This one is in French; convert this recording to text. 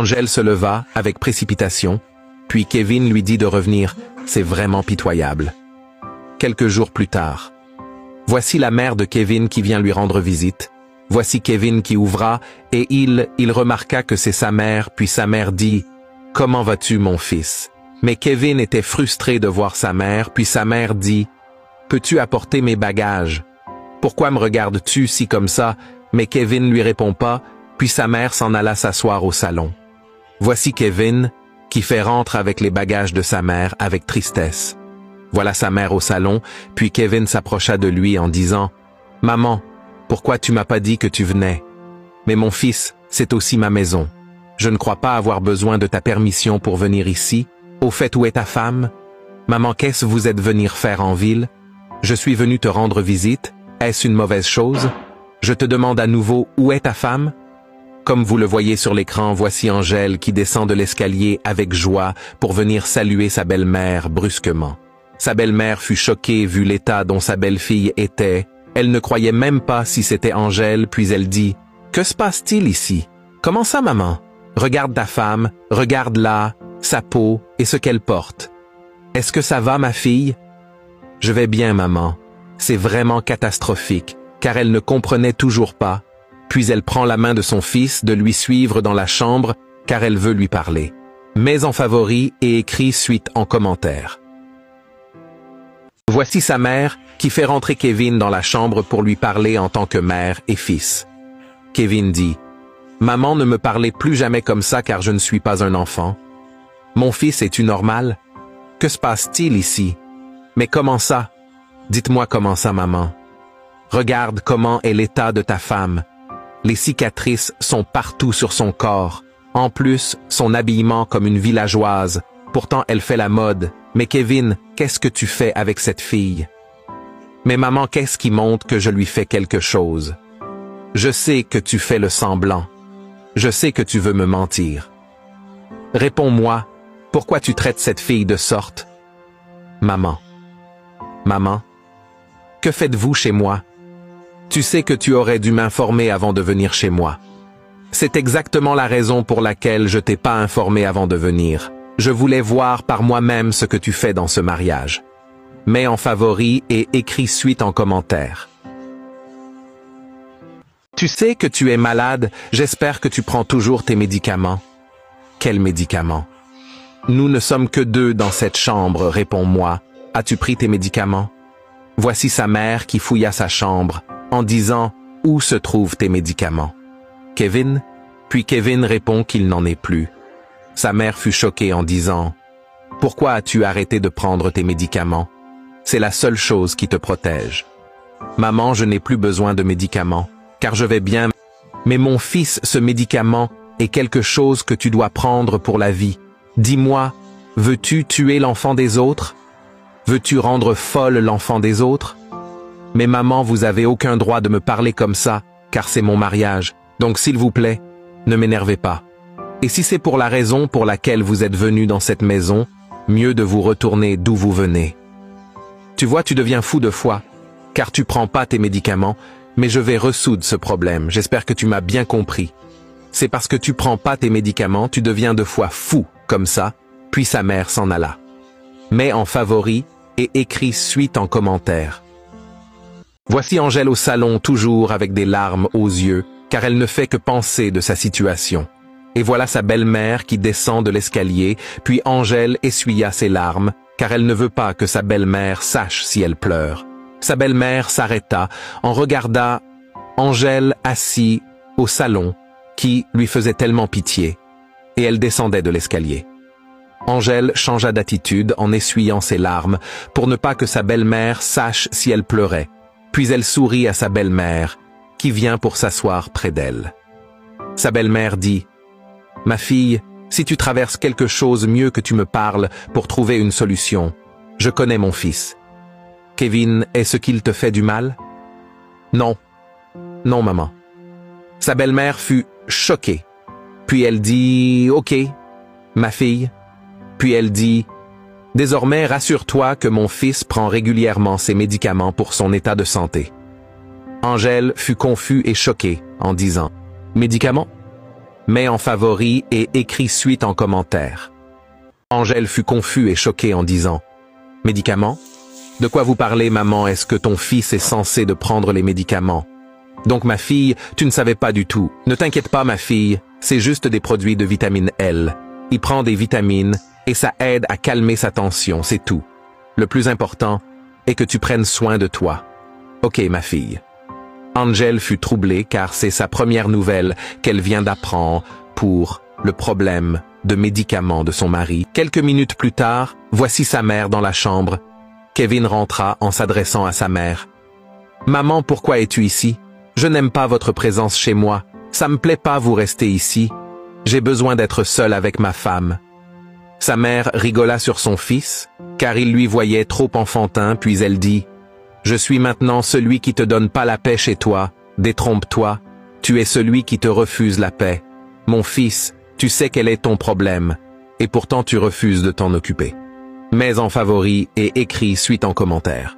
Angèle se leva avec précipitation, puis Kevin lui dit de revenir. C'est vraiment pitoyable. Quelques jours plus tard. Voici la mère de Kevin qui vient lui rendre visite. Voici Kevin qui ouvra, et il remarqua que c'est sa mère, puis sa mère dit « Comment vas-tu, mon fils ?» Mais Kevin était frustré de voir sa mère, puis sa mère dit « Peux-tu apporter mes bagages? Pourquoi me regardes-tu si comme ça ?» Mais Kevin lui répond pas, puis sa mère s'en alla s'asseoir au salon. Voici Kevin, qui fait rentrer avec les bagages de sa mère avec tristesse. Voilà sa mère au salon, puis Kevin s'approcha de lui en disant « Maman, pourquoi tu m'as pas dit que tu venais? Mais mon fils, c'est aussi ma maison. Je ne crois pas avoir besoin de ta permission pour venir ici. Au fait, où est ta femme? Maman, qu'est-ce que vous êtes venir faire en ville? Je suis venu te rendre visite. Est-ce une mauvaise chose? Je te demande à nouveau, où est ta femme? » Comme vous le voyez sur l'écran, voici Angèle qui descend de l'escalier avec joie pour venir saluer sa belle-mère brusquement. Sa belle-mère fut choquée vu l'état dont sa belle-fille était. Elle ne croyait même pas si c'était Angèle, puis elle dit « Que se passe-t-il ici? Comment ça, maman? Regarde ta femme, regarde-la, sa peau et ce qu'elle porte. Est-ce que ça va, ma fille? » « Je vais bien, maman. C'est vraiment catastrophique, car elle ne comprenait toujours pas. Puis elle prend la main de son fils de lui suivre dans la chambre, car elle veut lui parler. Mets en favori et écris suite en commentaire. Voici sa mère qui fait rentrer Kevin dans la chambre pour lui parler en tant que mère et fils. Kevin dit « Maman, ne me parlez plus jamais comme ça car je ne suis pas un enfant. Mon fils, es-tu normal? Que se passe-t-il ici? Mais comment ça? Dites-moi comment ça, maman. Regarde comment est l'état de ta femme. Les cicatrices sont partout sur son corps. En plus, son habillement comme une villageoise. Pourtant, elle fait la mode. Mais Kevin, qu'est-ce que tu fais avec cette fille? Mais maman, qu'est-ce qui montre que je lui fais quelque chose? Je sais que tu fais le semblant. Je sais que tu veux me mentir. Réponds-moi, pourquoi tu traites cette fille de sorte? Maman. Maman, que faites-vous chez moi? Tu sais que tu aurais dû m'informer avant de venir chez moi. C'est exactement la raison pour laquelle je t'ai pas informé avant de venir. Je voulais voir par moi-même ce que tu fais dans ce mariage. Mets en favori et écris suite en commentaire. Tu sais que tu es malade, j'espère que tu prends toujours tes médicaments. Quels médicaments? Nous ne sommes que deux dans cette chambre, réponds-moi. As-tu pris tes médicaments? Voici sa mère qui fouilla sa chambre, en disant « Où se trouvent tes médicaments? » Kevin? Puis Kevin répond qu'il n'en est plus. Sa mère fut choquée en disant « Pourquoi as-tu arrêté de prendre tes médicaments? C'est la seule chose qui te protège. Maman, je n'ai plus besoin de médicaments, car je vais bien. Mais mon fils, ce médicament est quelque chose que tu dois prendre pour la vie. Dis-moi, veux-tu tuer l'enfant des autres? Veux-tu rendre folle l'enfant des autres? Mais maman, vous avez aucun droit de me parler comme ça, car c'est mon mariage. Donc s'il vous plaît, ne m'énervez pas. Et si c'est pour la raison pour laquelle vous êtes venu dans cette maison, mieux de vous retourner d'où vous venez. Tu vois, tu deviens fou de foi, car tu prends pas tes médicaments, mais je vais ressoudre ce problème. J'espère que tu m'as bien compris. C'est parce que tu prends pas tes médicaments, tu deviens de foi fou, comme ça, puis sa mère s'en alla. Mets en favori et écris suite en commentaire. Voici Angèle au salon, toujours avec des larmes aux yeux, car elle ne fait que penser de sa situation. Et voilà sa belle-mère qui descend de l'escalier, puis Angèle essuya ses larmes, car elle ne veut pas que sa belle-mère sache si elle pleure. Sa belle-mère s'arrêta, en regarda Angèle assis au salon, qui lui faisait tellement pitié, et elle descendait de l'escalier. Angèle changea d'attitude en essuyant ses larmes, pour ne pas que sa belle-mère sache si elle pleurait, puis elle sourit à sa belle-mère, qui vient pour s'asseoir près d'elle. Sa belle-mère dit « Ma fille, si tu traverses quelque chose, mieux que tu me parles pour trouver une solution. Je connais mon fils. Kevin, est-ce qu'il te fait du mal? » Non. Non, maman. Sa belle-mère fut choquée. Puis elle dit « Ok, ma fille. » Puis elle dit « Désormais, rassure-toi que mon fils prend régulièrement ses médicaments pour son état de santé. » Angèle fut confus et choquée en disant « Médicaments? Mets en favori et écris suite en commentaire. Angèle fut confus et choqué en disant « Médicaments? De quoi vous parlez, maman? Est-ce que ton fils est censé de prendre les médicaments? Donc ma fille, tu ne savais pas du tout. Ne t'inquiète pas ma fille, c'est juste des produits de vitamine L. Il prend des vitamines et ça aide à calmer sa tension, c'est tout. Le plus important est que tu prennes soin de toi. Ok ma fille. » Angèle fut troublée car c'est sa première nouvelle qu'elle vient d'apprendre pour le problème de médicaments de son mari. Quelques minutes plus tard, voici sa mère dans la chambre. Kevin rentra en s'adressant à sa mère. « Maman, pourquoi es-tu ici? Je n'aime pas votre présence chez moi. Ça me plaît pas vous rester ici. J'ai besoin d'être seul avec ma femme. » Sa mère rigola sur son fils, car il lui voyait trop enfantin, puis elle dit « Je suis maintenant celui qui te donne pas la paix chez toi. Détrompe-toi. Tu es celui qui te refuse la paix. Mon fils, tu sais quel est ton problème, et pourtant tu refuses de t'en occuper. » Mets en favori et écris suite en commentaire.